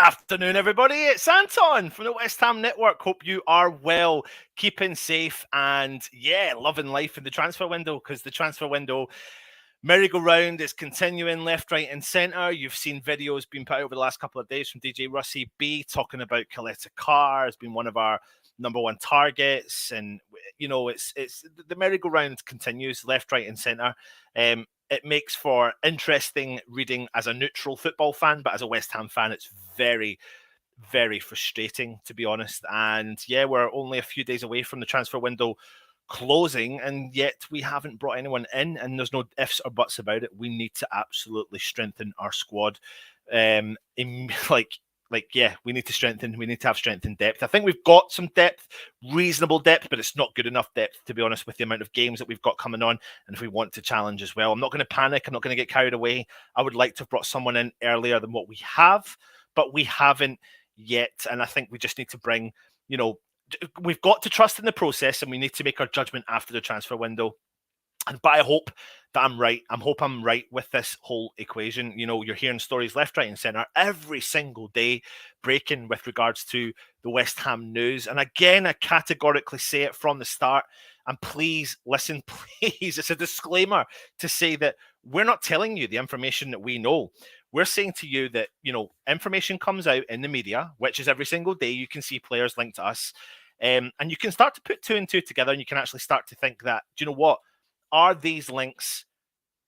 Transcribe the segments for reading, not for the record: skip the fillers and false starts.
afternoon, everybody. It's Anton from the West Ham Network. Hope you are well, keeping safe, and loving life in the transfer window, because the transfer window merry-go-round is continuing left, right, and centre. You've seen videos being put out over the last couple of days from DJ Russie B talking about Coletta Carr has been one of our number one targets, and it's the merry-go-round continues left, right, and centre. It makes for interesting reading as a neutral football fan, but as a West Ham fan, it's very, very frustrating, to be honest. And we're only a few days away from the transfer window closing, and yet we haven't brought anyone in, and there's no ifs or buts about it. We need to absolutely strengthen our squad. We need to strengthen. We need to have strength in depth. I think we've got some depth, reasonable depth, but it's not good enough depth, to be honest, with the amount of games that we've got coming on. And if we want to challenge as well, I'm not going to panic. I'm not going to get carried away. I would like to have brought someone in earlier than what we have, but we haven't yet. And I think we just need to bring, we've got to trust in the process, and we need to make our judgment after the transfer window. But I hope that I'm right. I hope I'm right with this whole equation. You're hearing stories left, right, and centre every single day breaking with regards to the West Ham news. And again, I categorically say it from the start. And please listen, please. It's a disclaimer to say that we're not telling you the information that we know. We're saying to you that, information comes out in the media, which is every single day. You can see players linked to us. And you can start to put two and two together, and you can actually start to think that, do you know what? Are these links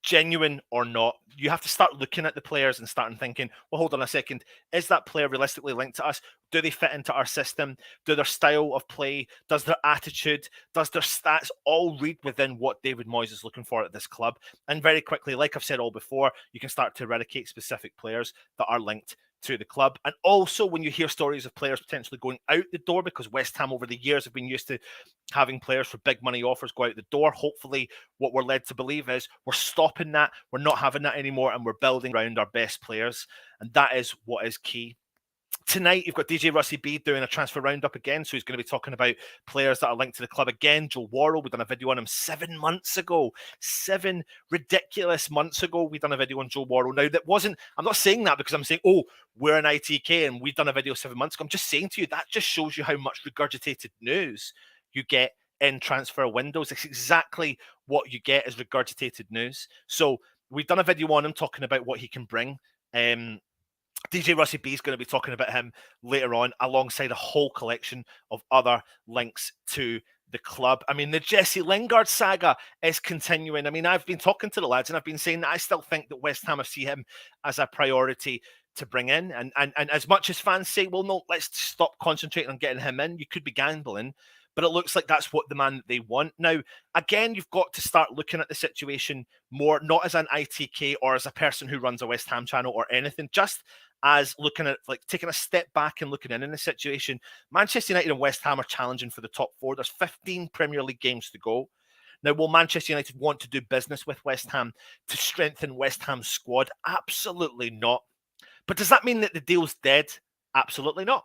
genuine or not? You have to start looking at the players and starting thinking, well, hold on a second. Is that player realistically linked to us? Do they fit into our system? Do their style of play, does their attitude, does their stats all read within what David Moyes is looking for at this club? And very quickly, like I've said all before, you can start to eradicate specific players that are linked to the club. And also, when you hear stories of players potentially going out the door, because West Ham over the years have been used to having players for big money offers go out the door, hopefully what we're led to believe is we're stopping that, we're not having that anymore, and we're building around our best players. And that is what is key. Tonight, you've got DJ Russie B doing a transfer roundup again. So he's going to be talking about players that are linked to the club again. Joe Worrell, we've done a video on him 7 months ago. 7 ridiculous months ago, we've done a video on Joe Worrell. Now, I'm not saying that because I'm saying, we're an ITK and we've done a video 7 months ago. I'm just saying to you, that just shows you how much regurgitated news you get in transfer windows. It's exactly what you get as regurgitated news. So we've done a video on him talking about what he can bring. DJ Russie B is going to be talking about him later on, alongside a whole collection of other links to the club. I mean, the Jesse Lingard saga is continuing. I mean, I've been talking to the lads and I've been saying that I still think that West Ham see him as a priority to bring in. And as much as fans say, well, no, let's stop concentrating on getting him in, you could be gambling. But it looks like that's what the man that they want. Now, again, you've got to start looking at the situation more, not as an ITK or as a person who runs a West Ham channel or anything, just as looking at, like, taking a step back and looking in the situation. Manchester United and West Ham are challenging for the top 4. There's 15 Premier League games to go. Now, will Manchester United want to do business with West Ham to strengthen West Ham's squad? Absolutely not. But does that mean that the deal's dead? Absolutely not.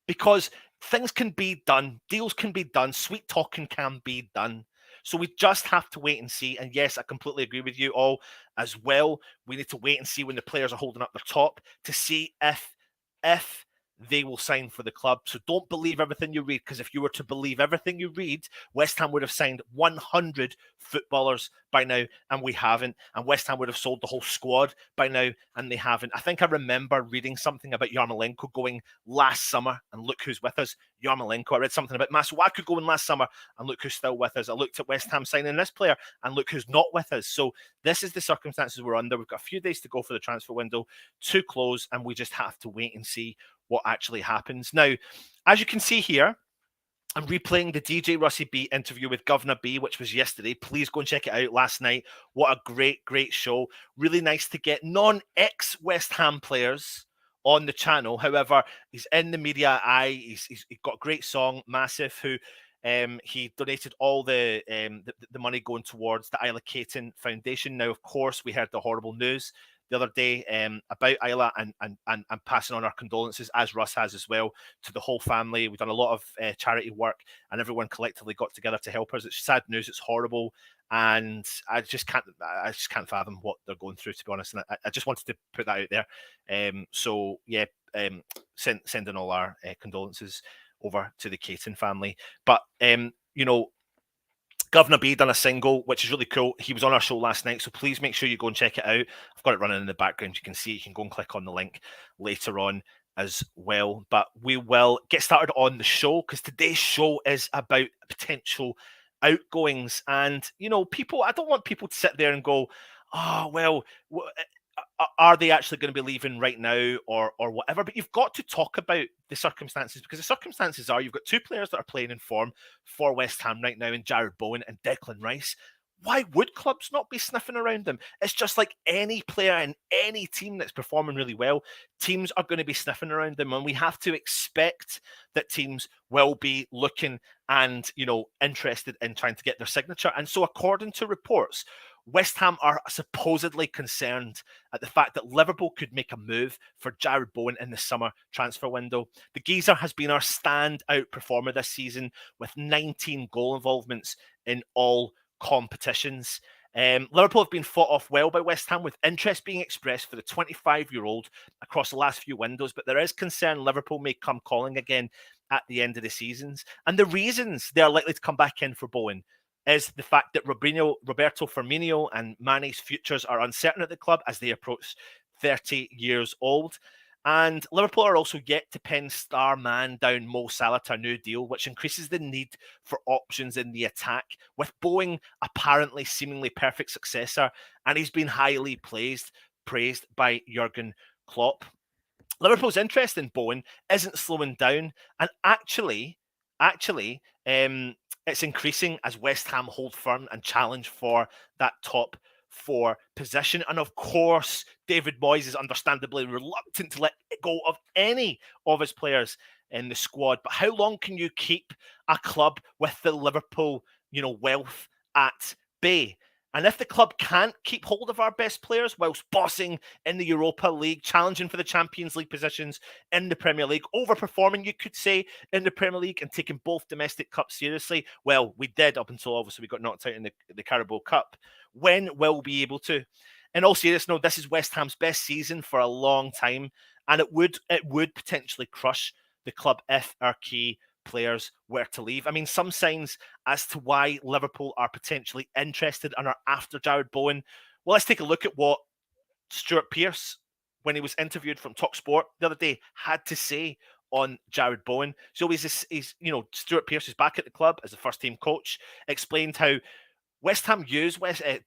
Because things can be done, deals can be done, sweet talking can be done. So we just have to wait and see. And yes, I completely agree with you all as well. We need to wait and see when the players are holding up their top to see if they will sign for the club. So don't believe everything you read, because if you were to believe everything you read, West Ham would have signed 100 footballers by now, and we haven't. And West Ham would have sold the whole squad by now, and they haven't. I think I remember reading something about Yarmolenko going last summer, and look who's with us. Yarmolenko. I read something about Masuaku going last summer, and look who's still with us. I looked at West Ham signing this player, and look who's not with us. So this is the circumstances we're under. We've got a few days to go for the transfer window to close, and we just have to wait and see what actually happens. Now, as you can see here, I'm replaying the DJ Russie B interview with Governor B, which was yesterday. Please go and check it out last night. What a great, great show. Really nice to get non-ex-West Ham players on the channel. However, he's in the media eye. He's got a great song, Massive, who he donated all the money going towards the Isla Caton Foundation. Now, of course, we heard the horrible news the other day about Isla and passing on our condolences, as Russ has as well, to the whole family. We've done a lot of charity work, and everyone collectively got together to help us. It's sad news. It's horrible. And I just can't fathom what they're going through, to be honest. And I just wanted to put that out there. So yeah, sending all our condolences over to the Caton family. But Governor B done a single, which is really cool. He was on our show last night, so please make sure you go and check it out. I've got it running in the background. You can see. You can go and click on the link later on as well. But we will get started on the show, because today's show is about potential outgoings. And people, I don't want people to sit there and go, oh well, are they actually going to be leaving right now or whatever? But you've got to talk about the circumstances, because the circumstances are you've got two players that are playing in form for West Ham right now in Jared Bowen and Declan Rice. Why would clubs not be sniffing around them? It's just like any player in any team that's performing really well, teams are going to be sniffing around them, and we have to expect that teams will be looking and interested in trying to get their signature. And so, according to reports, West Ham are supposedly concerned at the fact that Liverpool could make a move for Jared Bowen in the summer transfer window. The geezer has been our standout performer this season with 19 goal involvements in all competitions. Liverpool have been fought off well by West Ham, with interest being expressed for the 25-year-old across the last few windows, but there is concern Liverpool may come calling again at the end of the seasons. And the reasons they are likely to come back in for Bowen is the fact that Roberto Firmino and Mane's futures are uncertain at the club as they approach 30 years old. And Liverpool are also yet to pen star man down Mo Salah to a new deal, which increases the need for options in the attack, with Bowen apparently seemingly perfect successor, and he's been highly praised by Jurgen Klopp. Liverpool's interest in Bowen isn't slowing down, and actually, it's increasing as West Ham hold firm and challenge for that top 4 position. And of course, David Moyes is understandably reluctant to let go of any of his players in the squad. But how long can you keep a club with the Liverpool, wealth at bay? And if the club can't keep hold of our best players whilst bossing in the Europa League, challenging for the Champions League positions in the Premier League, overperforming, you could say, in the Premier League and taking both domestic cups seriously, well, we did up until obviously we got knocked out in the Carabao Cup. When will we be able to? In all seriousness, no, this is West Ham's best season for a long time, and it would potentially crush the club if our key players were to leave. I mean, some signs as to why Liverpool are potentially interested and are after Jared Bowen. Well, let's take a look at what Stuart Pearce, when he was interviewed from TalkSport the other day, had to say on Jared Bowen. So he's Stuart Pearce is back at the club as the first team coach, explained how West Ham use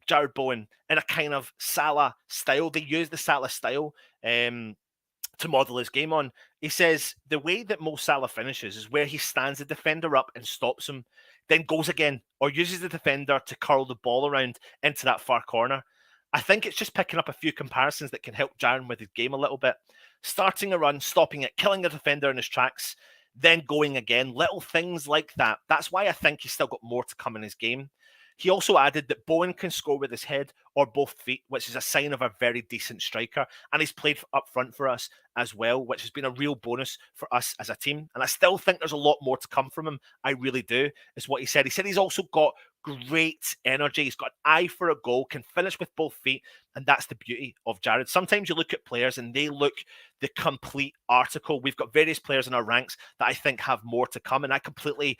Jared Bowen in a kind of Salah style. They use the Salah style to model his game on. He says the way that Mo Salah finishes is where he stands the defender up and stops him, then goes again, or uses the defender to curl the ball around into that far corner. I think it's just picking up a few comparisons that can help Jaron with his game a little bit. Starting a run, stopping it, killing the defender in his tracks, then going again. Little things like that. That's why I think he's still got more to come in his game. He also added that Bowen can score with his head or both feet, which is a sign of a very decent striker. And he's played up front for us as well, which has been a real bonus for us as a team. And I still think there's a lot more to come from him. I really do, is what he said. He said he's also got great energy. He's got an eye for a goal, can finish with both feet. And that's the beauty of Jared. Sometimes you look at players and they look the complete article. We've got various players in our ranks that I think have more to come. And I completely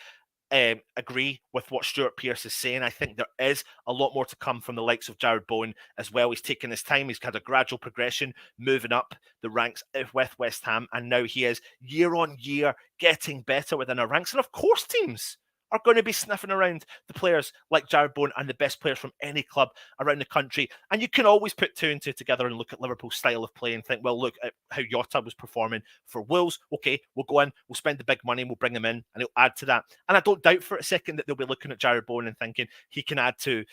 agree with what Stuart Pearce is saying. I think there is a lot more to come from the likes of Jared Bowen as well. He's taken his time. He's had a gradual progression, moving up the ranks with West Ham, and now he is year on year getting better within our ranks. And of course, teams are going to be sniffing around the players like Jared Bowen and the best players from any club around the country. And you can always put 2 and 2 together and look at Liverpool's style of play and think, well, look at how Jota was performing for Wolves. Okay, we'll go in, we'll spend the big money and we'll bring him in and he'll add to that. And I don't doubt for a second that they'll be looking at Jared Bowen and thinking he can add to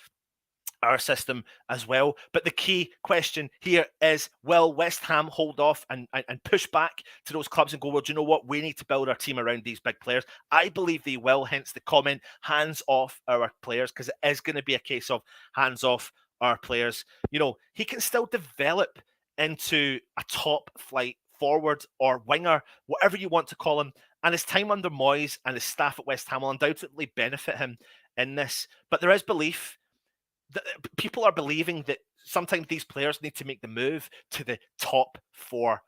our system as well. But the key question here is, will West Ham hold off and push back to those clubs and go, well, do you know what? We need to build our team around these big players. I believe they will, hence the comment, hands off our players, because it is going to be a case of hands off our players. You know, he can still develop into a top flight forward or winger, whatever you want to call him. And his time under Moyes and his staff at West Ham will undoubtedly benefit him in this. But there is belief that people are believing that sometimes these players need to make the move to the top four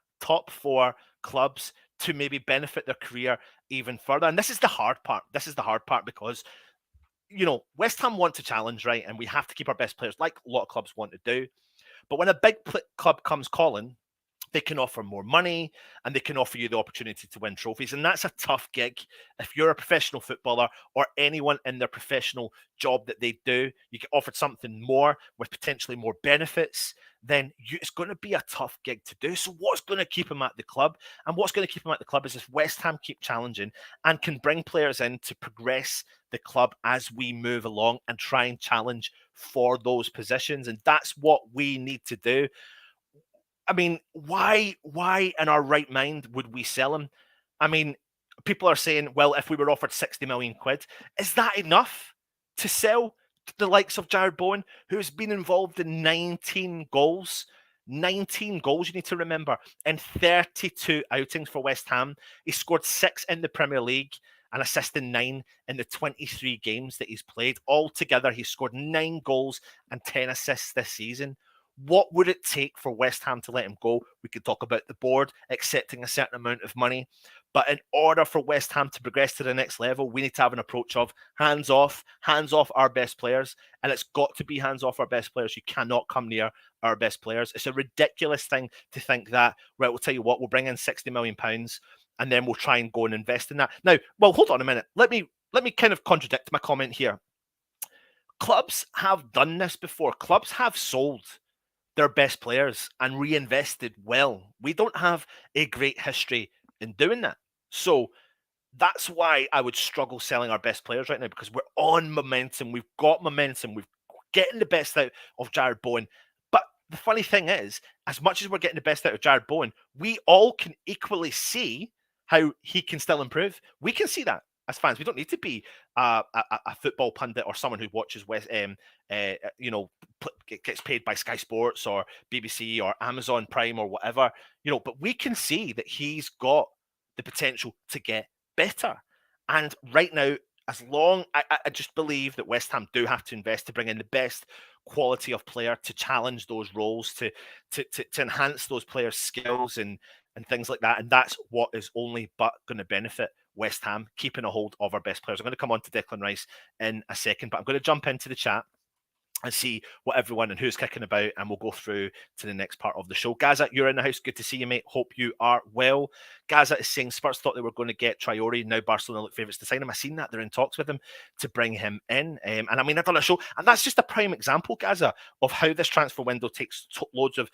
clubs to maybe benefit their career even further. And this is the hard part. This is the hard part because, you know, West Ham want to challenge, right? And we have to keep our best players, like a lot of clubs want to do. But when a big club comes calling, they can offer more money and they can offer you the opportunity to win trophies. And that's a tough gig. If you're a professional footballer or anyone in their professional job that they do, you get offered something more with potentially more benefits, then it's going to be a tough gig to do. So what's going to keep him at the club? And what's going to keep him at the club is if West Ham keep challenging and can bring players in to progress the club as we move along and try and challenge for those positions. And that's what we need to do. I mean, why in our right mind would we sell him? I mean, people are saying, well, if we were offered 60 million quid, is that enough to sell the likes of Jared Bowen, who's been involved in 19 goals? 19 goals, you need to remember, in 32 outings for West Ham. He scored 6 in the Premier League and assisted 9 in the 23 games that he's played. Altogether, he scored 9 goals and 10 assists this season. What would it take for West Ham to let him go? We could talk about the board accepting a certain amount of money. But in order for West Ham to progress to the next level, we need to have an approach of hands off our best players. And it's got to be hands off our best players. You cannot come near our best players. It's a ridiculous thing to think that, right, we'll tell you what, we'll bring in £60 million and then we'll try and go and invest in that. Now, well, hold on a minute. Let me kind of contradict my comment here. Clubs have done this before. Clubs have sold their best players and reinvested well. We don't have a great history in doing that. So that's why I would struggle selling our best players right now, because we're on momentum. We've got momentum. We're getting the best out of Jared Bowen. But the funny thing is, as much as we're getting the best out of Jared Bowen, we all can equally see how he can still improve. We can see that as fans. We don't need to be a football pundit or someone who watches gets paid by Sky Sports or BBC or Amazon Prime or whatever, but we can see that he's got the potential to get better. And right now, as long I just believe that West Ham do have to invest to bring in the best quality of player to challenge those roles, to enhance those players' skills and things like that. And that's what is only but going to benefit West Ham, keeping a hold of our best players. I'm going to come on to Declan Rice in a second, but I'm going to jump into the chat and see what everyone and who's kicking about, and we'll go through to the next part of the show. Gaza, you're in the house. Good to see you, mate. Hope you are well. Gaza is saying Spurs thought they were going to get Traore. Now Barcelona look favourites to sign him. I've seen that. They're in talks with him to bring him in. And I mean, I've done a show, and that's just a prime example, Gaza, of how this transfer window takes loads of,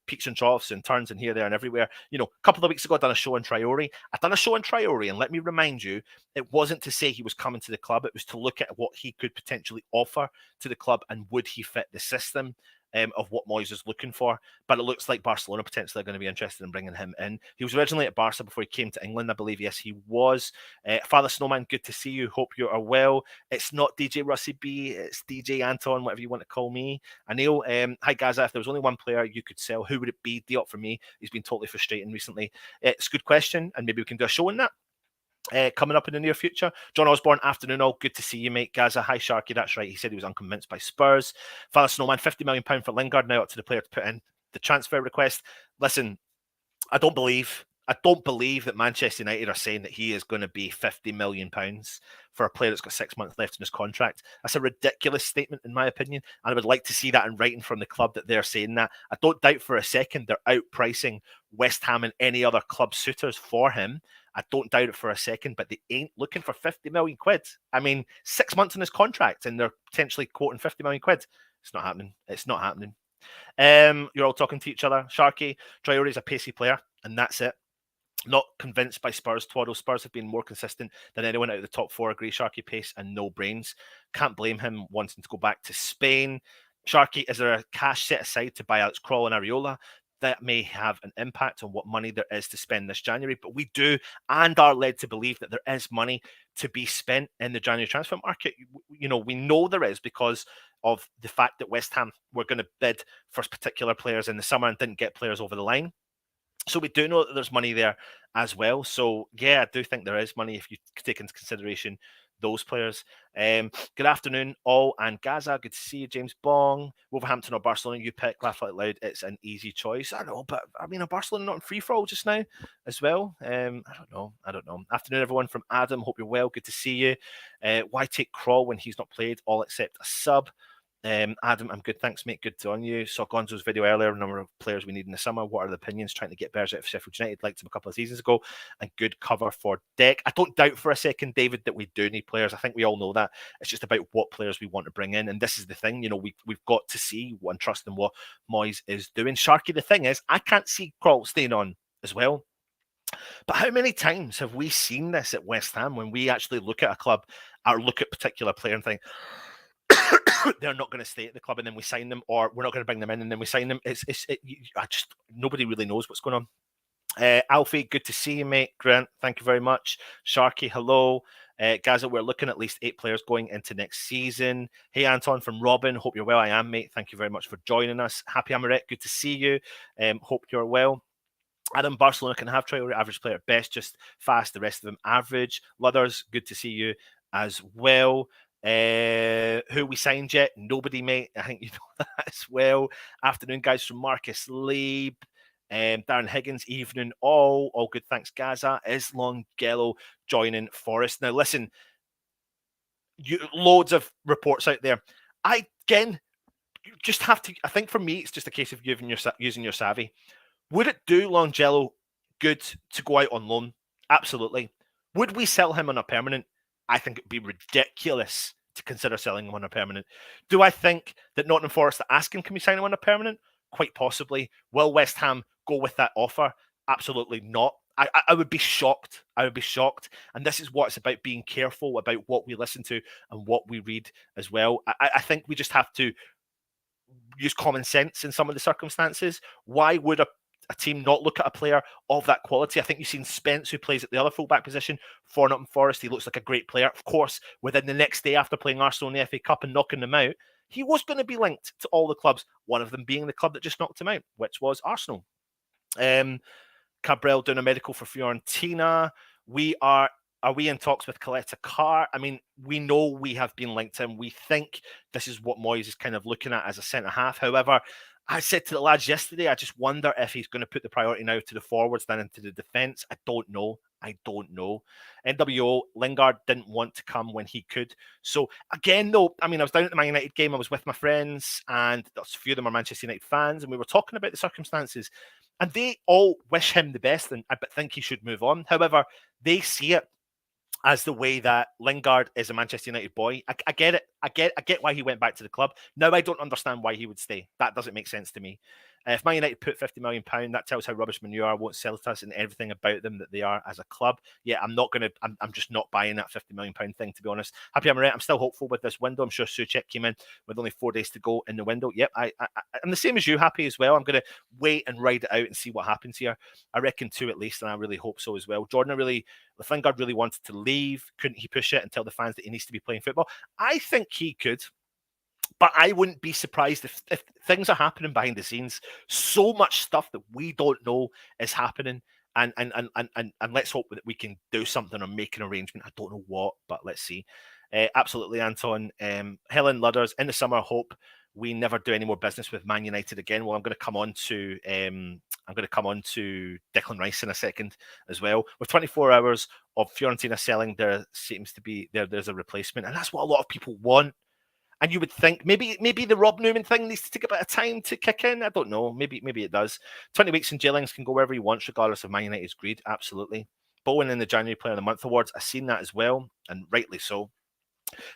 peaks and troughs and turns and here, there, and everywhere. A couple of weeks ago, I done a show on Traore. I've done a show on Traore, and let me remind you, it wasn't to say he was coming to the club. It was to look at what he could potentially offer to the club and would he fit the system of what Moyes is looking for. But it looks like Barcelona potentially are going to be interested in bringing him in. He was originally at Barca before he came to England, I believe. Yes, he was. Father Snowman, good to see you. Hope you are well. It's not DJ Russie B, it's DJ Anton, whatever you want to call me. Anil, hi Gaza, if there was only one player you could sell, who would it be? Diop for me. He's been totally frustrating recently. It's a good question, and maybe we can do a show on that. Coming up in the near future. John Osborne, afternoon all. Good to see you, mate. Gaza, hi Sharky. That's right. He said he was unconvinced by Spurs. Father Snowman, £50 million for Lingard. Now up to the player to put in the transfer request. Listen, I don't believe that Manchester United are saying that he is going to be £50 million for a player that's got 6 months left in his contract. That's a ridiculous statement, in my opinion. And I would like to see that in writing from the club that they're saying that. I don't doubt for a second they're outpricing West Ham and any other club suitors for him. I don't doubt it for a second, but they ain't looking for 50 million quid. I mean, 6 months in his contract and they're potentially quoting 50 million quid. It's not happening. It's not happening. You're all talking to each other. Sharky, Traore is a pacey player, and that's it. Not convinced by Spurs. Twaddle. Spurs have been more consistent than anyone out of the top four. Agree, Sharky, pace and no brains. Can't blame him wanting to go back to Spain. Sharky, is there a cash set aside to buy Alex Kroll and Areola? that may have an impact on what money there is to spend this January. But we do and are led to believe that there is money to be spent in the January transfer market. We know there is because of the fact that West Ham were going to bid for particular players in the summer and didn't get players over the line. So we do know that there's money there as well. So yeah, I do think there is money if you take into consideration those players. Good afternoon, all, and Gaza. Good to see you, James Bong. Wolverhampton or Barcelona? You pick. Laugh out loud. It's an easy choice. I know, but I mean, are Barcelona not in free for all just now as well? I don't know. Afternoon, everyone. From Adam. Hope you're well. Good to see you. Why take Crawl when he's not played? All except a sub. Adam, I'm good, thanks, mate. Good on you. Saw Gonzo's video earlier, a number of players we need in the summer. What are the opinions? Trying to get bears out of Sheffield United, liked him a couple of seasons ago, and good cover for Deck. I don't doubt for a second, David, that we do need players. I think we all know that. It's just about what players we want to bring in, and this is the thing. We've got to see and trust in what Moyes is doing. Sharky, the thing is, I can't see Kroll staying on as well. But how many times have we seen this at West Ham when we actually look at a club or look at a particular player and think, they're not going to stay at the club, and then we sign them, or we're not going to bring them in and then we sign them. Nobody really knows what's going on. Alfie, good to see you, mate. Grant, thank you very much. Sharky, hello. Gaza, we're looking at least 8 players going into next season. Hey, Anton from Robin. Hope you're well. I am, mate. Thank you very much for joining us. Happy Amaret, good to see you. Hope you're well. Adam, Barcelona can have Traore, average player at best, just fast. The rest of them average. Luthers, good to see you as well. Who we signed yet? Nobody, mate. I think you know that as well. Afternoon, guys, from Marcus Leib. Darren Higgins, evening all good, thanks. Gaza. Is Longello joining Forest? Now listen, loads of reports out there. You just have to, I think for me it's just a case of using your savvy. Would it do Longello good to go out on loan? Absolutely. Would we sell him on a permanent? I think it'd be ridiculous to consider selling him on a permanent. Do I think that Nottingham Forest are asking, can we sign him on a permanent? Quite possibly. Will West Ham go with that offer? Absolutely not. I would be shocked. I would be shocked. And this is what it's about, being careful about what we listen to and what we read as well. I think we just have to use common sense in some of the circumstances. Why would a team not look at a player of that quality? I think you've seen Spence, who plays at the other fullback position for Nottingham Forest. He looks like a great player. Of course, within the next day after playing Arsenal in the FA Cup and knocking them out, he was going to be linked to all the clubs, one of them being the club that just knocked him out, which was Arsenal. Cabral doing a medical for Fiorentina. Are we in talks with Coletta Carr? I mean, we know we have been linked to him. We think this is what Moyes is kind of looking at as a centre-half. However, I said to the lads yesterday, I just wonder if he's going to put the priority now to the forwards than into the defence. I don't know. NWO, Lingard didn't want to come when he could. So again, though, I mean, I was down at the Man United game. I was with my friends, and a few of them are Manchester United fans, and we were talking about the circumstances. And they all wish him the best and I think he should move on. However, they see it as the way that Lingard is a Manchester United boy. I get it. I get why he went back to the club. Now I don't understand why he would stay. That doesn't make sense to me. If Man United put £50 million, that tells how rubbish Man U are, won't sell to us, and everything about them that they are as a club. Yeah, I'm just not buying that £50 million thing, to be honest. Happy I'm right. I'm still hopeful with this window. I'm sure Souček came in with only 4 days to go in the window. Yep, I'm the same as you, Happy, as well. I'm going to wait and ride it out and see what happens here. I reckon 2 at least, and I really hope so as well. Lingard really wanted to leave. Couldn't he push it and tell the fans that he needs to be playing football? I think he could. But I wouldn't be surprised if things are happening behind the scenes. So much stuff that we don't know is happening. And let's hope that we can do something or make an arrangement. I don't know what, but let's see. Absolutely, Anton. Helen Ludders, in the summer, hope we never do any more business with Man United again. Well, I'm going to come on to Declan Rice in a second as well. With 24 hours of Fiorentina selling, there seems to be there's a replacement, and that's what a lot of people want. And you would think maybe the Rob Newman thing needs to take a bit of time to kick in. I don't know. Maybe it does. 20 weeks in Jillings can go wherever he wants, regardless of Man United's greed. Absolutely. Bowen in the January Player of the Month awards. I've seen that as well, and rightly so.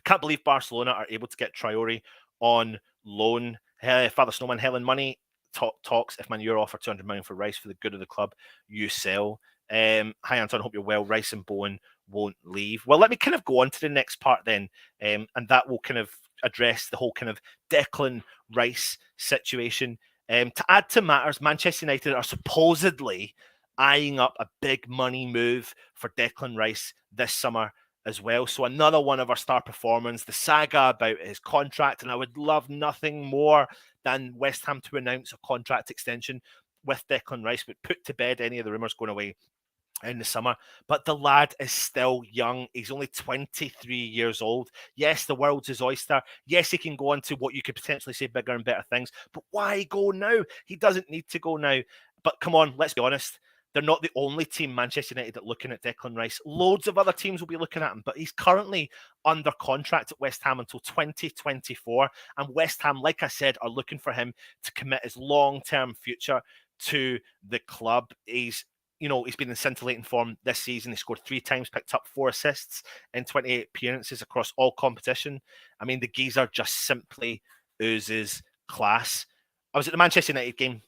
Can't believe Barcelona are able to get Traore on loan. Father Snowman, Helen Money talks. If Man U offer 200 million for Rice for the good of the club, you sell. Hi Anton, hope you're well. Rice and Bowen won't leave. Well, let me kind of go on to the next part then, and that will kind of address the whole kind of Declan Rice situation. To add to matters, Manchester United are supposedly eyeing up a big money move for Declan Rice this summer as well. So another one of our star performers, the saga about his contract, and I would love nothing more than West Ham to announce a contract extension with Declan Rice, but put to bed any of the rumours going away in the summer. But the lad is still young. He's only 23 years old. Yes, the world's his oyster. Yes, he can go on to what you could potentially say bigger and better things. But why go now? He doesn't need to go now. But come on, let's be honest. They're not the only team, Manchester United, that are looking at Declan Rice. Loads of other teams will be looking at him, but he's currently under contract at West Ham until 2024. And West Ham, like I said, are looking for him to commit his long-term future to the club. He's been in scintillating form this season. He scored 3 times, picked up 4 assists in 28 appearances across all competition. I mean, the geezer just simply oozes class. I was at the Manchester United game,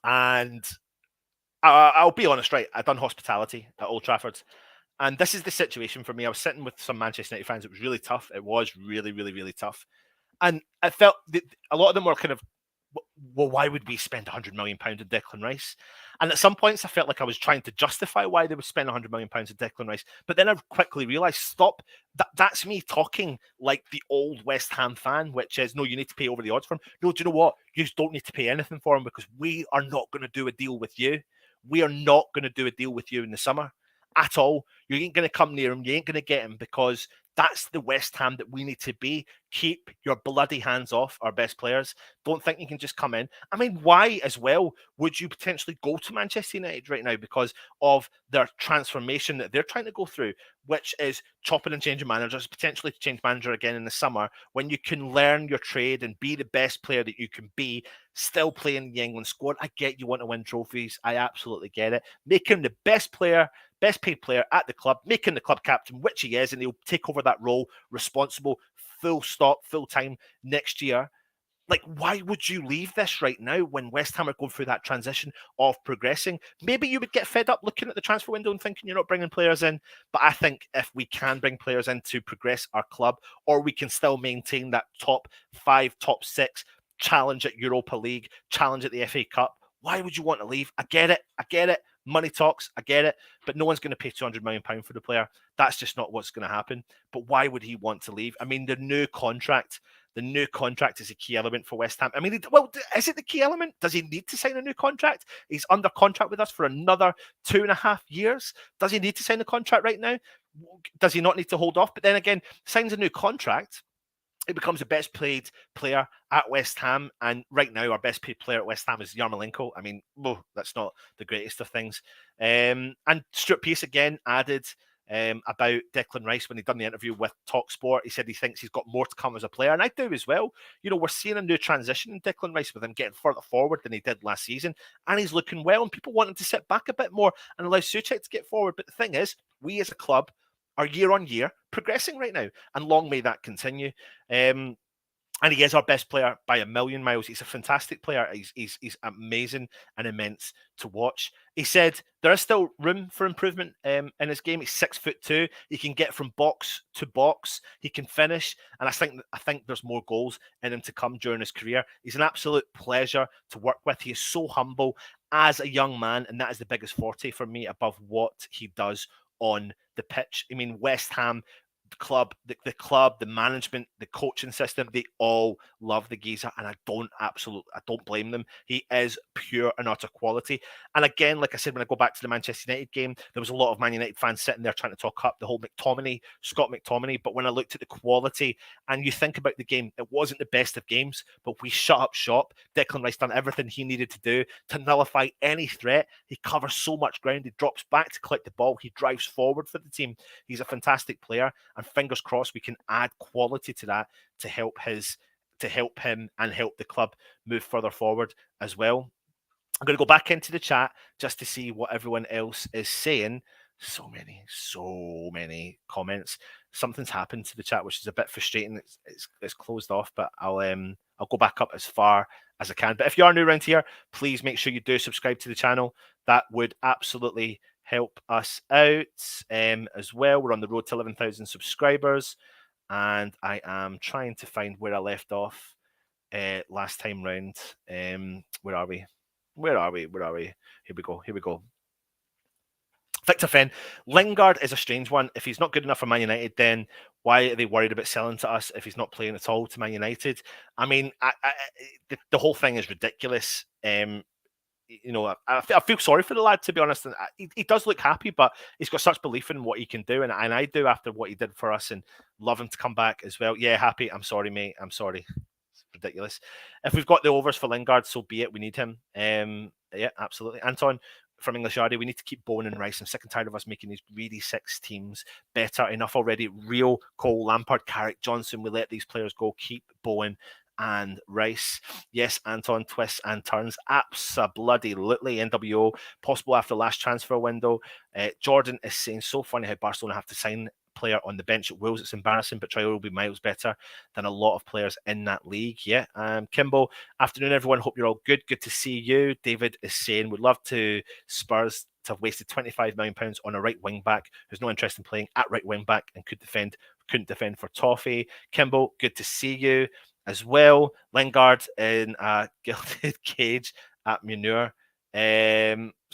and I'll be honest, right? I've done hospitality at Old Trafford, and this is the situation for me. I was sitting with some Manchester United fans. It was really tough. It was really, really, really tough. And I felt that a lot of them were kind of, well, why would we spend £100 million on Declan Rice? And at some points, I felt like I was trying to justify why they would spend £100 million on Declan Rice. But then I quickly realised, stop, that's me talking like the old West Ham fan, which is, no, you need to pay over the odds for him. No, do you know what? You just don't need to pay anything for him because we are not going to do a deal with you. We are not going to do a deal with you in the summer at all. You ain't going to come near him. You ain't going to get him because that's the West Ham that we need to be. Keep your bloody hands off our best players. Don't think you can just come in. I mean, why as well would you potentially go to Manchester United right now? Because of their transformation that they're trying to go through, which is chopping and changing managers, potentially to change manager again in the summer, when you can learn your trade and be the best player that you can be, still playing the England squad. I get you want to win trophies. I absolutely get it. Make him the best player, best paid player at the club, making the club captain, which he is, and he'll take over that role, responsible, full stop, full time next year. Like, why would you leave this right now when West Ham are going through that transition of progressing? Maybe you would get fed up looking at the transfer window and thinking you're not bringing players in. But I think if we can bring players in to progress our club, or we can still maintain that top 5, top 6, challenge at Europa League, challenge at the FA Cup, why would you want to leave? I get it. I get it. Money talks. I get it. But no one's going to pay £200 million for the player. That's just not what's going to happen. But why would he want to leave? I mean, the new contract is a key element for West Ham. I mean, well, is it the key element? Does he need to sign a new contract? He's under contract with us for another 2.5 years. Does he need to sign a contract right now? Does he not need to hold off? But then again, signs a new contract, it becomes the best paid player at West Ham. And right now, our best paid player at West Ham is Yarmolenko. I mean, that's not the greatest of things. And Stuart Pearce again added about Declan Rice when he done the interview with TalkSport. He said he thinks he's got more to come as a player, and I do as well. You know, we're seeing a new transition in Declan Rice with him getting further forward than he did last season, and he's looking well, and people want him to sit back a bit more and allow Souček to get forward. But the thing is, we as a club are year on year progressing right now, and long may that continue. And he is our best player by a million miles. He's a fantastic player. He's amazing and immense to watch. He said there is still room for improvement in his game. He's 6'2". He can get from box to box. He can finish, and I think there's more goals in him to come during his career. He's an absolute pleasure to work with. He is so humble as a young man, and that is the biggest forte for me above what he does on the pitch. I mean, West Ham club, the club, the management, the coaching system, they all love the geezer, and I don't blame them. He is pure and utter quality. And again, like I said, when I go back to the Manchester United game, there was a lot of Man United fans sitting there trying to talk up the whole Scott McTominay. But when I looked at the quality and you think about the game, it wasn't the best of games, but we shut up shop. Declan Rice done everything he needed to do to nullify any threat. He covers so much ground. He drops back to collect the ball. He drives forward for the team. He's a fantastic player. And fingers crossed we can add quality to that to help him and help the club move further forward as well. I'm going to go back into the chat just to see what everyone else is saying. So many comments. Something's happened to the chat, which is a bit frustrating. It's closed off, but I'll go back up as far as I can. But if you are new around here, please make sure you do subscribe to the channel. That would absolutely help us out as well. We're on the road to 11,000 subscribers, and I am trying to find where I left off. last time round. Where are we? Where are we? Where are we? Here we go. Here we go. Victor Fenn. Lingard is a strange one. If he's not good enough for Man United, then why are they worried about selling to us if he's not playing at all to Man United? I mean, the whole thing is ridiculous. You know, I feel sorry for the lad, to be honest. And he does look happy, but he's got such belief in what he can do, and I do after what he did for us, and love him to come back as well. Yeah, happy. I'm sorry, mate. I'm sorry. It's ridiculous. If we've got the overs for Lingard, so be it. We need him. Yeah, absolutely. Anton from English Ardy, we need to keep Bowen and Rice. I'm sick and tired of us making these greedy six teams better. Enough already. Real Cole, Lampard, Carrick, Johnson. We let these players go. Keep Bowen and Rice. Yes, Anton, twists and turns. Absolutely. NWO, possible after last transfer window. Jordan is saying, so funny how Barcelona have to sign player on the bench at Wolves. It's embarrassing, but Traore will be miles better than a lot of players in that league. Yeah. Kimbo, afternoon, everyone. Hope you're all good. Good to see you. David is saying, would love to Spurs to have wasted £25 million on a right wing back who's no interest in playing at right wing back and couldn't defend for Toffee. Kimbo, good to see you as well. Lingard in a gilded cage at Munir.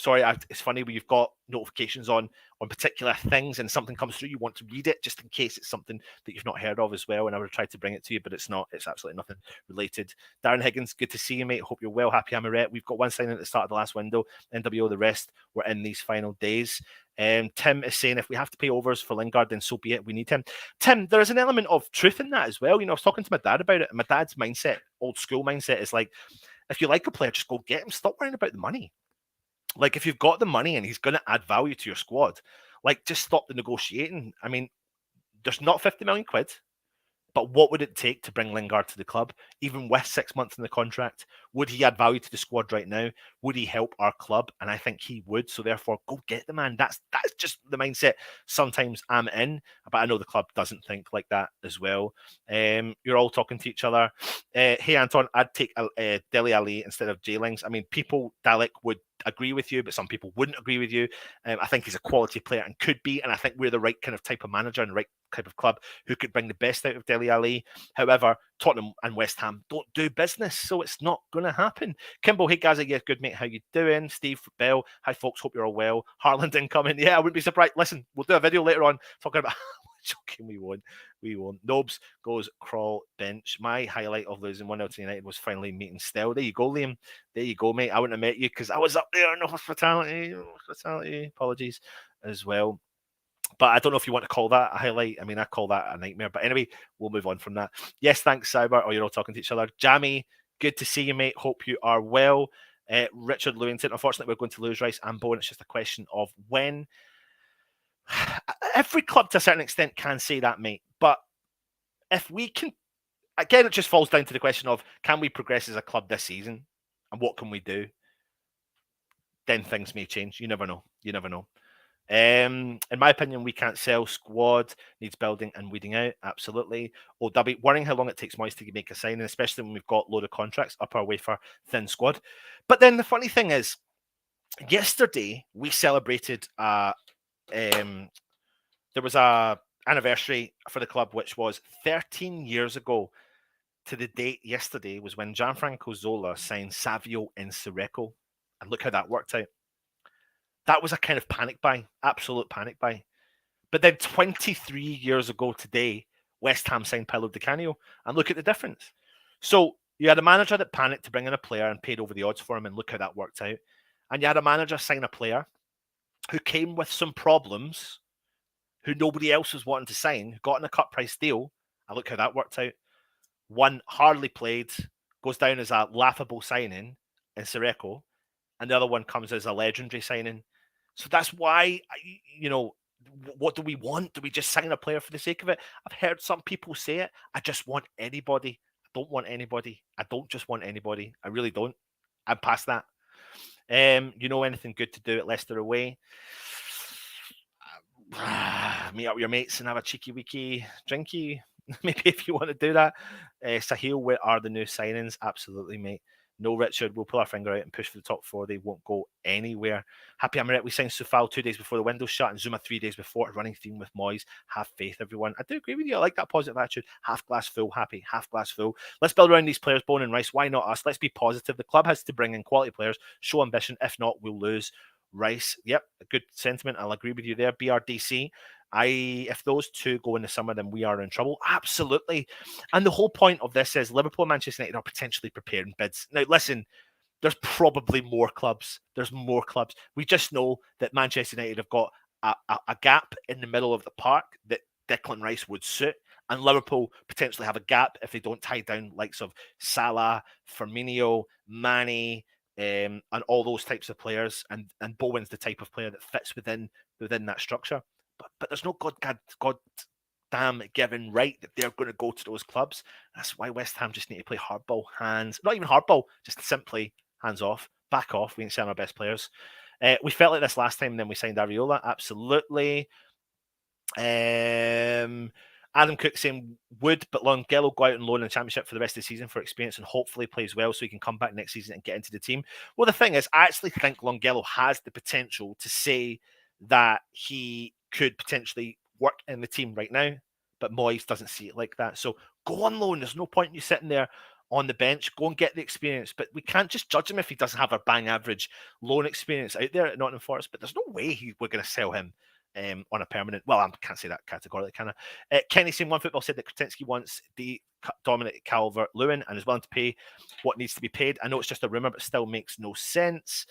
Sorry, it's funny when you've got notifications on particular things and something comes through, you want to read it just in case it's something that you've not heard of as well. And I would try to bring it to you, but it's not. It's absolutely nothing related. Darren Higgins, good to see you, mate. Hope you're well. Happy Amaret. We've got one signing at the start of the last window. NWO, the rest were in these final days. Tim is saying if we have to pay overs for Lingard, then so be it. We need him. Tim, there is an element of truth in that as well. You know, I was talking to my dad about it. And my dad's mindset, old school mindset, is like, if you like a player, just go get him. Stop worrying about the money. Like, if you've got the money and he's going to add value to your squad, like, just stop the negotiating. I mean, there's not 50 million quid, but what would it take to bring Lingard to the club, even with 6 months in the contract? Would he add value to the squad right now? Would he help our club? And I think he would. So therefore, go get the man. That's just the mindset sometimes I'm in, but I know the club doesn't think like that as well. You're all talking to each other. Hey, Anton, I'd take Dele Alli instead of J-Lings. I mean, people, Dalek, would agree with you, but some people wouldn't agree with you. I think he's a quality player and could be, and I think we're the right kind of type of manager and the right type of club who could bring the best out of Dele Alli. However, Tottenham and West Ham don't do business, so it's not going to happen. Kimbo, hey guys, yeah, good mate, how you doing? Steve Bell, hi folks, hope you're all well. Harland incoming, yeah, I wouldn't be surprised. Listen, we'll do a video later on talking about joking, we won't. Nobs goes crawl bench. My highlight of losing 1-0 to United was finally meeting Stell. There you go, Liam. There you go, mate. I wouldn't have met you because I was up there in the hospitality. Apologies as well. But I don't know if you want to call that a highlight. I mean, I call that a nightmare. But anyway, we'll move on from that. Yes, thanks, Cyber. Oh, you're all talking to each other. Jamie, good to see you, mate. Hope you are well. Richard Lewington, unfortunately, we're going to lose Rice and Bowen. It's just a question of when. Every club, to a certain extent, can say that, mate. But if we can, again, it just falls down to the question of, can we progress as a club this season? And what can we do? Then things may change. You never know. In my opinion, we can't sell. Squad needs building and weeding out. Absolutely. OW, worrying how long it takes Moyes to make a signing, especially when we've got a load of contracts up our wafer thin squad. But then the funny thing is, yesterday we celebrated there was a anniversary for the club, which was 13 years ago to the date yesterday was when Gianfranco Zola signed Savio and Sireko. And look how that worked out. That was a kind of panic buy, absolute panic buy. But then 23 years ago today, West Ham signed Paulo Di Canio. And look at the difference. So you had a manager that panicked to bring in a player and paid over the odds for him, and look how that worked out. And you had a manager sign a player who came with some problems, who nobody else was wanting to sign, who got in a cut price deal, and look how that worked out. One hardly played, goes down as a laughable signing in Sireko, and the other one comes as a legendary signing. So that's why, what do we want? Do we just sign a player for the sake of it? I've heard some people say it. I just want anybody. I don't want anybody. I don't just want anybody. I really don't. I'm past that. Anything good to do at Leicester away? Meet up with your mates and have a cheeky weeky drinky. Maybe if you want to do that. Sahil, where are the new signings? Absolutely, mate. No, Richard, we'll pull our finger out and push for the top 4. They won't go anywhere. Happy Amaret, we signed Sufal 2 days before the window shut and Zuma 3 days before. Running theme with Moyes. Have faith, everyone. I do agree with you. I like that positive attitude. Half glass full, happy. Half glass full. Let's build around these players, Bowen and Rice. Why not us? Let's be positive. The club has to bring in quality players, show ambition. If not, we'll lose. Rice, yep, a good sentiment. I'll agree with you there. BRDC. If those two go in the summer, then we are in trouble. Absolutely. And the whole point of this is Liverpool and Manchester United are potentially preparing bids. Now, listen, there's probably more clubs. There's more clubs. We just know that Manchester United have got a gap in the middle of the park that Declan Rice would suit. And Liverpool potentially have a gap if they don't tie down likes of Salah, Firmino, Mane, and all those types of players. And Bowen's the type of player that fits within that structure. But there's no God damn given right that they're going to go to those clubs. That's why West Ham just need to play hardball, not even hardball, just simply hands off, back off. We ain't selling our best players. We felt like this last time, and then we signed Areola. Absolutely. Adam Cook saying, would but Longelo go out on loan in the Championship for the rest of the season for experience and hopefully plays well so he can come back next season and get into the team? Well, the thing is, I actually think Longelo has the potential to say that he could potentially work in the team right now, but Moyes doesn't see it like that. So go on loan. There's no point in you sitting there on the bench. Go and get the experience. But we can't just judge him if he doesn't have a bang average loan experience out there at Nottingham Forest. But there's no way we're going to sell him on a permanent. Well, I can't say that categorically, can I? Kenny saying One Football said that Kretinsky wants the Dominic Calvert-Lewin and is willing to pay what needs to be paid. I know it's just a rumor, but still makes no sense.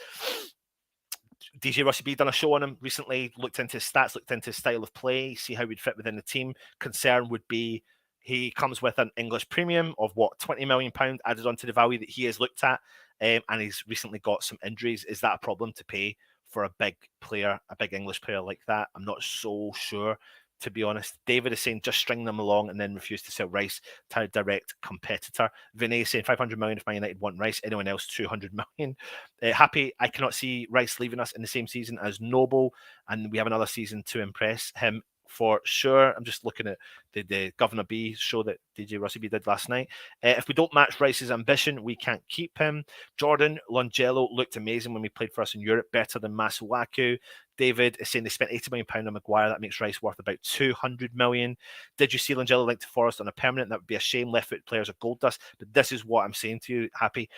DJ Rossi B done a show on him recently, looked into his stats, looked into his style of play, see how he'd fit within the team. Concern would be he comes with an English premium of what, £20 million added onto the value that he has looked at, and he's recently got some injuries. Is that a problem to pay for a big player, a big English player like that? I'm not so sure, to be honest. David is saying just string them along and then refuse to sell Rice to a direct competitor. Vinay is saying 500 million if Man United want Rice. Anyone else 200 million. Happy, I cannot see Rice leaving us in the same season as Noble, and we have another season to impress him for sure. I'm just looking at the Governor B show that DJ Rossi B did last night. If we don't match Rice's ambition, we can't keep him. Jordan Longelo looked amazing when we played for us in Europe, better than Masuaku. David is saying they spent £80 million on Maguire. That makes Rice worth about 200 million. Did you see Longelo linked to Forest on a permanent? That would be a shame. Left-foot players are gold dust. But this is what I'm saying to you, Happy.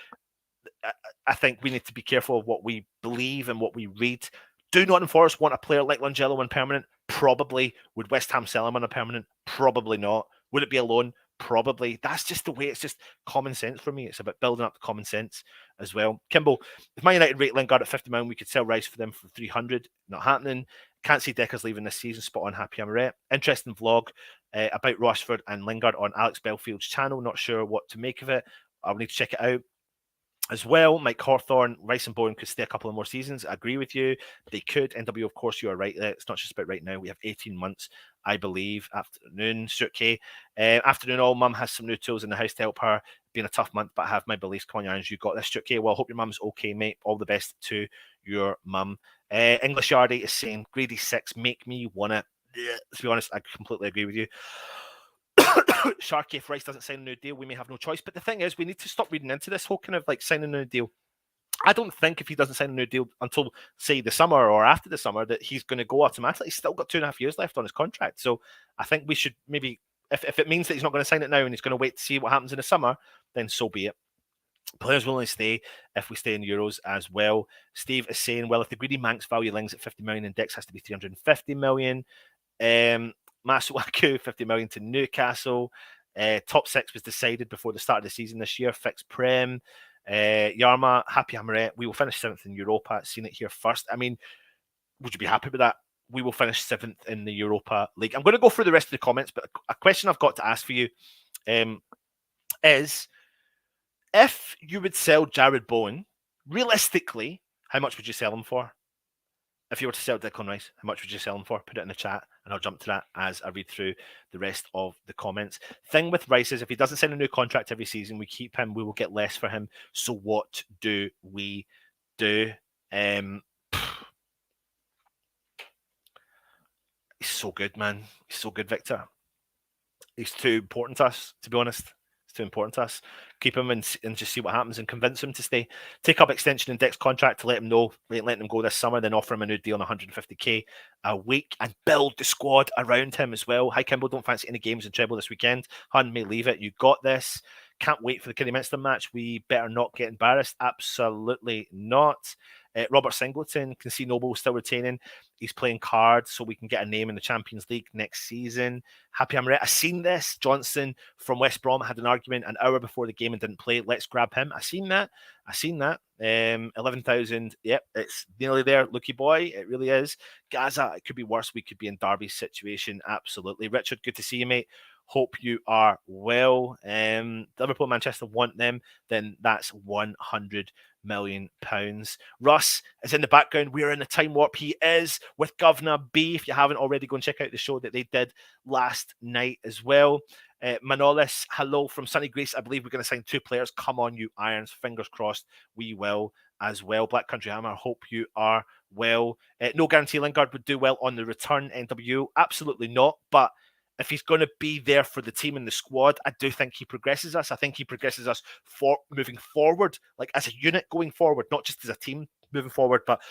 I think we need to be careful of what we believe and what we read. Do Nottingham Forest want a player like Longelo on permanent? Probably. Would West Ham sell him on a permanent? Probably not. Would it be a loan? Probably. That's just the way. It's just common sense for me. It's about building up the common sense as well. Kimball, if Man United rate Lingard at 50 million, we could sell Rice for them for 300. Not happening. Can't see Decker's leaving this season. Spot on. Happy Amaret. Interesting vlog about Rashford and Lingard on Alex Belfield's channel. Not sure what to make of it. I'll need to check it out. As well, Mike Hawthorne, Rice and Bowen could stay a couple of more seasons. I agree with you. They could. NW, of course, you are right. It's not just about right now. We have 18 months, I believe. Afternoon, Stuart K. Afternoon, all. Mum has some new tools in the house to help her. Been a tough month, but I have my beliefs. Come on, Jans, you got this, Stuart K. Well, I hope your mum's okay, mate. All the best to your mum. English Yardie is saying, Grady 6, make me want it. To be honest, I completely agree with you. Sharky, if Rice doesn't sign a new deal, we may have no choice. But the thing is, we need to stop reading into this whole kind of like signing a new deal. I don't think if he doesn't sign a new deal until, say, the summer or after the summer, that he's going to go automatically. He's still got 2.5 years left on his contract. So I think we should maybe, if it means that he's not going to sign it now and he's going to wait to see what happens in the summer, then so be it. Players will only stay if we stay in Euros as well. Steve is saying, well, if the greedy Manx value Lings at 50 million and Dix has to be 350 million. Masuaku, 50 million to Newcastle. Top 6 was decided before the start of the season this year. Fixed Prem. Yarma, happy Amaret. We will finish 7th in Europa. Seen it here first. I mean, would you be happy with that? We will finish 7th in the Europa League. I'm going to go through the rest of the comments, but a question I've got to ask for you is, if you would sell Jared Bowen, realistically, how much would you sell him for? If you were to sell Declan Rice, how much would you sell him for? Put it in the chat, and I'll jump to that as I read through the rest of the comments. Thing with Rice is, if he doesn't sign a new contract every season, we keep him, we will get less for him. So what do we do? He's so good, man. He's so good, Victor. He's too important to us, to be honest. It's too important to us. Keep him and just see what happens and convince him to stay. Take up extension in Dick's contract to let him know, letting him go this summer, then offer him a new deal on 150k a week and build the squad around him as well. Hi, Kimball, don't fancy any games in treble this weekend. Hun may leave it. You got this. Can't wait for the Kidderminster match. We better not get embarrassed. Absolutely not. Robert Singleton can see Noble still retaining. He's playing cards so we can get a name in the Champions League next season. Happy I'm right. I seen this. Johnson from West Brom had an argument an hour before the game and didn't play. Let's grab him. I seen that. 11,000. Yep, it's nearly there. Lucky boy. It really is. Gaza, it could be worse. We could be in Derby's situation. Absolutely. Richard, good to see you, mate. Hope you are well. Liverpool, Manchester want them. Then that's £100 million. Russ is in the background. We're in a time warp. He is with Governor B. If you haven't already, go and check out the show that they did last night as well. Manolis, hello from Sunny Grace. I believe we're going to sign 2 players. Come on, you Irons. Fingers crossed we will as well. Black Country Hammer, hope you are well. No guarantee Lingard would do well on the return. NW, absolutely not. But if he's going to be there for the team and the squad, I do think he progresses us. I think he progresses us for moving forward, like as a unit going forward, not just as a team moving forward. But,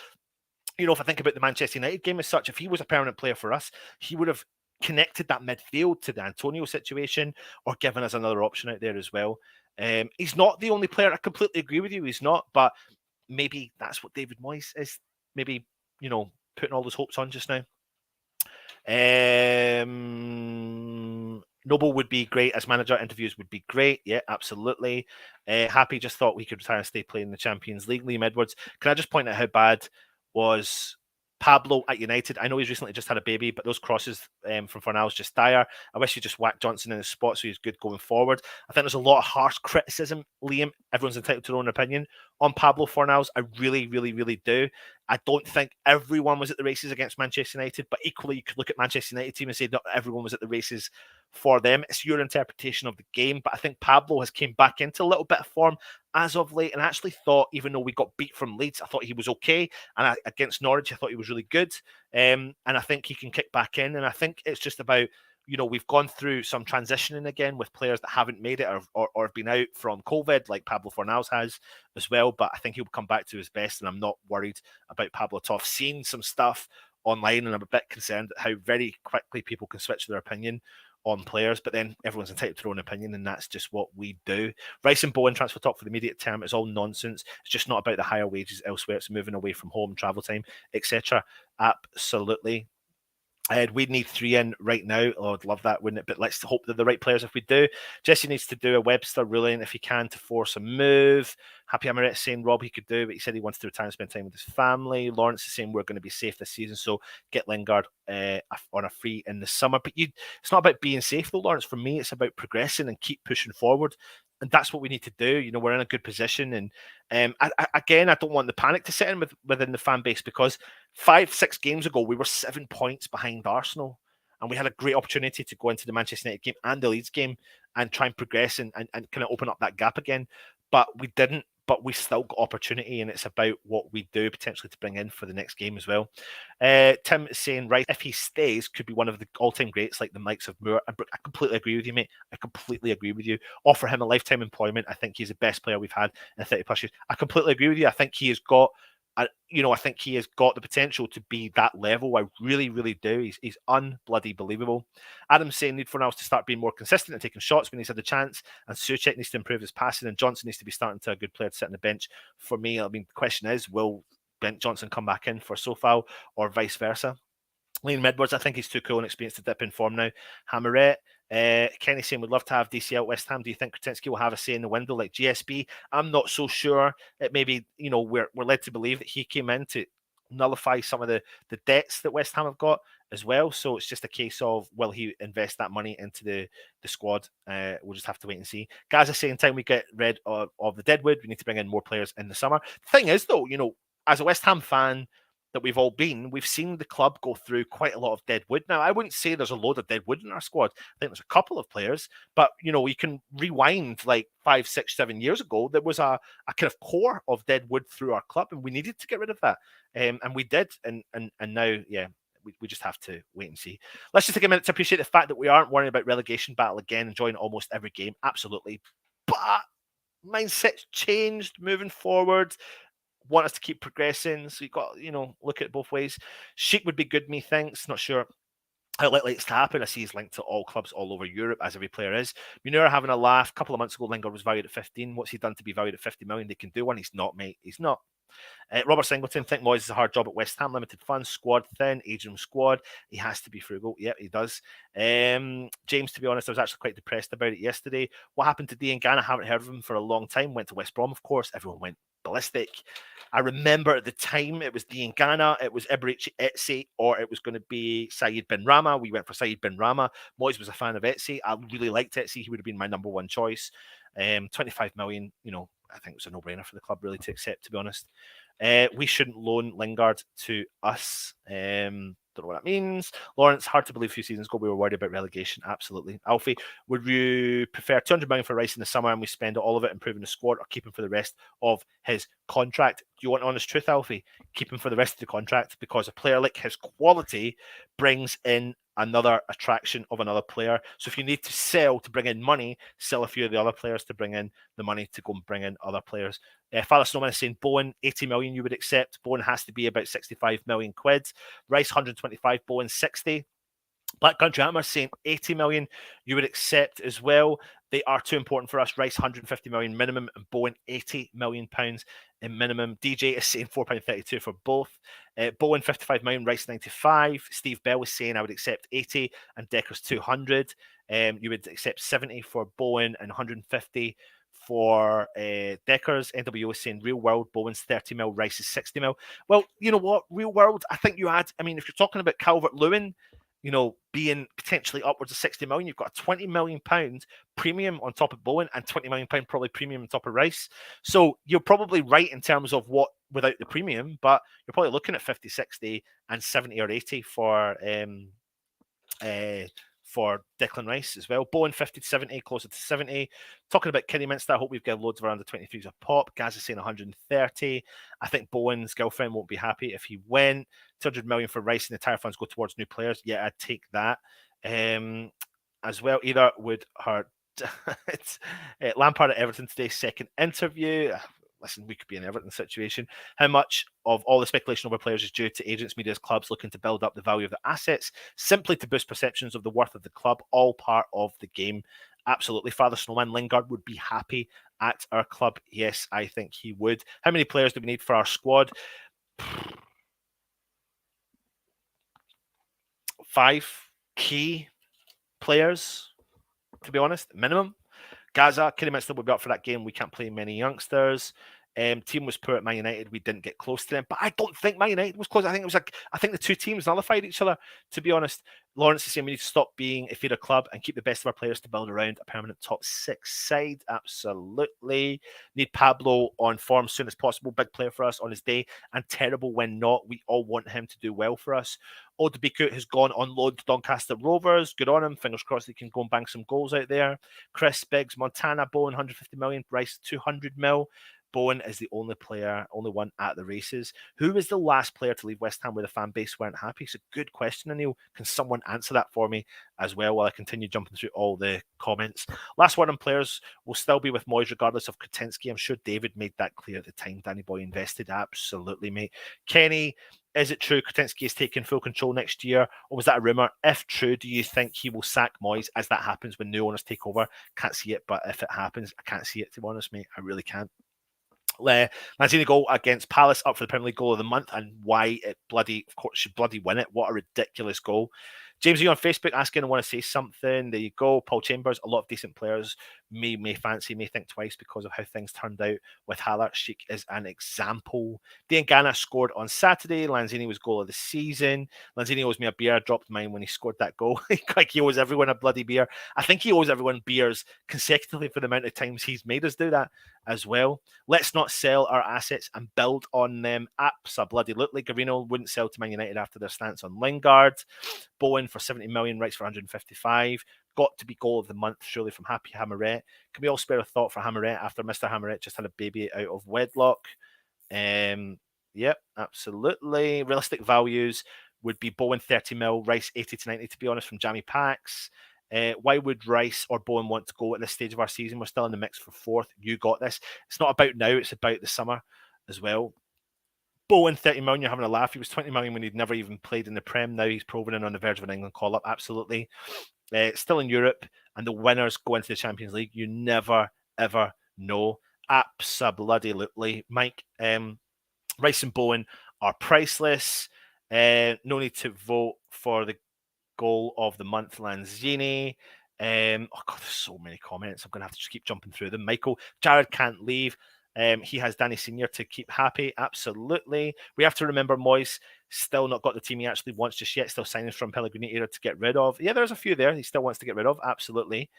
you know, if I think about the Manchester United game as such, if he was a permanent player for us, he would have connected that midfield to the Antonio situation or given us another option out there as well. He's not the only player. I completely agree with you. He's not, but maybe that's what David Moyes is maybe, you know, putting all those hopes on just now. Noble would be great as manager. Interviews would be great. Yeah, absolutely. Happy just thought we could retire and stay playing the Champions League. Liam Edwards, can I just point out how bad was Pablo at United? I know he's recently just had a baby, but those crosses from Fornals just dire. I wish he just whacked Johnson in his spot so he's good going forward. I think there's a lot of harsh criticism, Liam. Everyone's entitled to their own opinion on Pablo Fornals. I really, really, really do. I don't think everyone was at the races against Manchester United, but equally you could look at Manchester United team and say not everyone was at the races for them. It's your interpretation of the game, but I think Pablo has came back into a little bit of form as of late, and I actually thought, even though we got beat from Leeds, I thought he was okay, and against Norwich I thought he was really good, and I think he can kick back in, and I think it's just about, you know, we've gone through some transitioning again with players that haven't made it or have been out from COVID, like Pablo Fornals has as well, but I think he'll come back to his best, and I'm not worried about Pablo Toff. Seen some stuff online, and I'm a bit concerned at how very quickly people can switch their opinion on players, but then everyone's entitled to their own opinion, and that's just what we do. Rice and Bowen transfer talk for the immediate term is all nonsense. It's just not about the higher wages elsewhere. It's moving away from home, travel time, etc. Absolutely. We'd need 3 in right now. Oh, I'd love that, wouldn't it? But let's hope they're the right players if we do. Jesse needs to do a Webster ruling if he can to force a move. Happy Amaret saying Rob he could do, but he said he wants to retire and spend time with his family. Lawrence is saying we're going to be safe this season, so get Lingard on a free in the summer. But it's not about being safe though, Lawrence. For me, it's about progressing and keep pushing forward. And that's what we need to do. You know, we're in a good position. And again, I don't want the panic to set in within the fan base, because 5-6 games ago, we were 7 points behind Arsenal. And we had a great opportunity to go into the Manchester United game and the Leeds game and try and progress and kind of open up that gap again. But we didn't. But we still got opportunity, and it's about what we do potentially to bring in for the next game as well. Tim is saying, right, if he stays, could be one of the all-time greats like the likes of Moore and Brook. I completely agree with you, mate. I completely agree with you. Offer him a lifetime employment. I think he's the best player we've had in 30 plus years. I completely agree with you. I think he has got I think he has got the potential to be that level. I really, really do. He's unbloody believable. Adam's saying need for Fornals to start being more consistent and taking shots when he's had the chance, and Souček needs to improve his passing, and Johnson needs to be starting to a good player to sit on the bench. For me, I mean, the question is, will Bent Johnson come back in for Sofal or vice versa? Liam Edwards, I think he's too cool and experienced to dip in form now. Hammerette, Kenny saying we'd love to have DC out West Ham. Do you think Kretinsky will have a say in the window like GSB? I'm not so sure. It maybe, you know, we're led to believe that he came in to nullify some of the debts that West Ham have got as well. So it's just a case of, will he invest that money into the squad? We'll just have to wait and see. Gaza saying time we get rid of the Deadwood, we need to bring in more players in the summer. The thing is, though, you know, as a West Ham fan that we've all been, we've seen the club go through quite a lot of dead wood. Now, I wouldn't say there's a load of dead wood in our squad. I think there's a couple of players, but, you know, you can rewind like 5, 6, 7 years ago. There was a kind of core of dead wood through our club, and we needed to get rid of that. And we did. And now, yeah, we just have to wait and see. Let's just take a minute to appreciate the fact that we aren't worrying about relegation battle again, enjoying almost every game. Absolutely. But mindset's changed moving forward. Want us to keep progressing. So you've got, look at it both ways. Sheik would be good, methinks. Not sure how likely it's to happen. I see he's linked to all clubs all over Europe, as every player is. Munir having a laugh. A couple of months ago, Lingard was valued at 15. What's he done to be valued at 50 million? They can do one. He's not, mate. He's not. Robert Singleton, think Moyes is a hard job at West Ham, limited funds, squad thin, aging squad. He has to be frugal. Yep, he does. James, to be honest, I was actually quite depressed about it yesterday. What happened to Dean Gann? I haven't heard of him for a long time. Went to West Brom, of course. Everyone went ballistic. I remember at the time it was Dean Ganna, it was Ibrahim Eze, or it was going to be Saeed Ben Rama. We went for Saeed Ben Rama. Moyes was a fan of Eze. I really liked Eze. He would have been my number one choice. 25 million, I think it was a no-brainer for the club really to accept, to be honest. We shouldn't loan Lingard to us. Don't know what that means. Lawrence, hard to believe a few seasons ago we were worried about relegation. Absolutely. Alfie, would you prefer 200 million for Rice in the summer and we spend all of it improving the squad, or keep him for the rest of his contract? Do you want honest truth, Alfie? Keep him for the rest of the contract, because a player like his quality brings in another attraction of another player. So if you need to sell to bring in money, sell a few of the other players to bring in the money to go and bring in other players. Father Snowman is saying Bowen 80 million you would accept. Bowen has to be about 65 million quid. Rice 125, Bowen 60. Black Country Hammer saying 80 million you would accept as well. They are too important for us. Rice 150 million minimum and Bowen 80 million pounds in minimum. DJ is saying £4.32 for both. Bowen 55 million, Rice 95. Steve Bell was saying I would accept 80 and Decker's 200. You would accept 70 for Bowen and 150 for Deckers. NWO is saying real world, Bowen's 30 mil, Rice is 60 mil. Well, you know what? Real world, I think you had, if you're talking about Calvert-Lewin, being potentially upwards of 60 million, you've got a 20 million pound premium on top of Bowen and 20 million pound probably premium on top of Rice. So you're probably right in terms of what without the premium, but you're probably looking at 50, 60 and 70 or 80 for Declan Rice as well. Bowen 50 to 70, closer to 70. Talking about Kidderminster, I hope we've got loads of around the 23s a pop. Gaz is saying 130. I think Bowen's girlfriend won't be happy if he went. 200 million for Rice and the entire funds go towards new players. Yeah, I'd take that. As well, either would her it's Lampard at Everton today, second interview. Listen, we could be in an Everton situation. How much of all the speculation over players is due to agents, media's, clubs looking to build up the value of the assets simply to boost perceptions of the worth of the club? All part of the game. Absolutely. Father Snowman, Lingard would be happy at our club. Yes, I think he would. How many players do we need for our squad? 5 key players, to be honest, minimum. Gaza, Kidderminster will be up for that game. We can't play many youngsters. Team was poor at Man United. We didn't get close to them, but I don't think Man United was close. I think the two teams nullified each other, to be honest. Lawrence is saying we need to stop being a feeder club and keep the best of our players to build around a permanent top 6 side. Absolutely. Need Pablo on form as soon as possible. Big player for us on his day and terrible when not. We all want him to do well for us. Odebiku has gone on loan to Doncaster Rovers. Good on him. Fingers crossed he can go and bang some goals out there. Chris Biggs, Montana, Bowen, 150 million. Rice, 200 mil. Bowen is the only one at the races. Who was the last player to leave West Ham where the fan base weren't happy? It's a good question, Anil. Can someone answer that for me as well while I continue jumping through all the comments? Last word on players will still be with Moyes regardless of Kretinsky. I'm sure David made that clear at the time. Danny Boy invested. Absolutely, mate. Kenny, is it true Kretinsky is taking full control next year, or was that a rumour? If true, do you think he will sack Moyes as that happens when new owners take over? Can't see it, but if it happens, I can't see it, to be honest, mate. I really can't. Mancini goal against Palace, up for the Premier League goal of the month, and why it of course, should bloody win it. What a ridiculous goal. James, are you on Facebook asking, I want to say something? There you go. Paul Chambers, a lot of decent players may think twice because of how things turned out with Haller. Sheik is an example. Dean Ganna scored on Saturday. Lanzini was goal of the season. Lanzini owes me a beer. I dropped mine when he scored that goal. Like he owes everyone a bloody beer. I think he owes everyone beers consecutively for the amount of times he's made us do that as well. Let's not sell our assets and build on them. Absolutely. Garino wouldn't sell to Man United after their stance on Lingard. Bowen for 70 million, Rice for 155. Got to be goal of the month, surely, from Happy Hammerette. Can we all spare a thought for Hammerette after Mr. Hammerette just had a baby out of wedlock? Yep, absolutely. Realistic values. would be Bowen 30 mil, Rice 80 to 90, to be honest, from Jamie Packs. Why would Rice or Bowen want to go at this stage of our season? We're still in the mix for fourth. You got this. It's not about now, it's about the summer as well. Bowen, 30 million, you're having a laugh. He was 20 million when he'd never even played in the Prem. Now he's proven and on the verge of an England call-up. Absolutely. Still in Europe, and the winners go into the Champions League. You never, ever know. Absolutely. Mike, Rice and Bowen are priceless. No need to vote for the goal of the month, Lanzini. Oh God, there's so many comments. I'm going to have to just keep jumping through them. Michael, Jared can't leave. He has Danny Senior to keep happy. Absolutely. We have to remember Moyes still not got the team he actually wants just yet. Still signing from Pellegrini era to get rid of. Yeah, there's a few there he still wants to get rid of. Absolutely.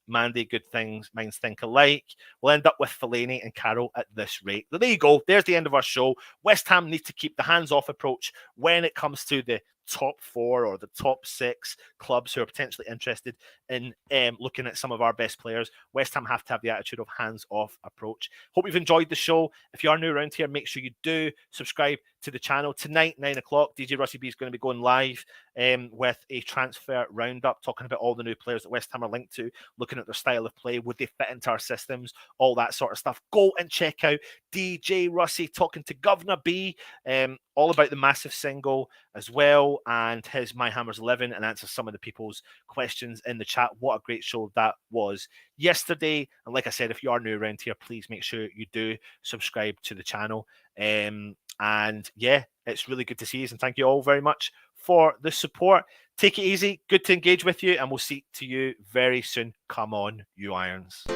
Mandy, good things, minds think alike. We'll end up with Fellaini and Carroll at this rate. But there you go. There's the end of our show. West Ham need to keep the hands-off approach when it comes to the top 4 or the top 6 clubs who are potentially interested in looking at some of our best players. West Ham have to have the attitude of hands-off approach. Hope you've enjoyed the show. If you are new around here, make sure you do subscribe to the channel. Tonight, 9 o'clock, DJ Russie B is going to be going live with a transfer roundup, talking about all the new players that West Ham are linked to, looking at their style of play, would they fit into our systems, all that sort of stuff. Go and check out DJ Russie talking to Governor B, all about the massive single as well, and his My Hammers 11, and answer some of the people's questions in the chat. What a great show that was yesterday. And like I said, if you are new around here, please make sure you do subscribe to the channel. And yeah, it's really good to see you, and thank you all very much for the support. Take it easy, good to engage with you, and we'll see to you very soon. Come on, you Irons.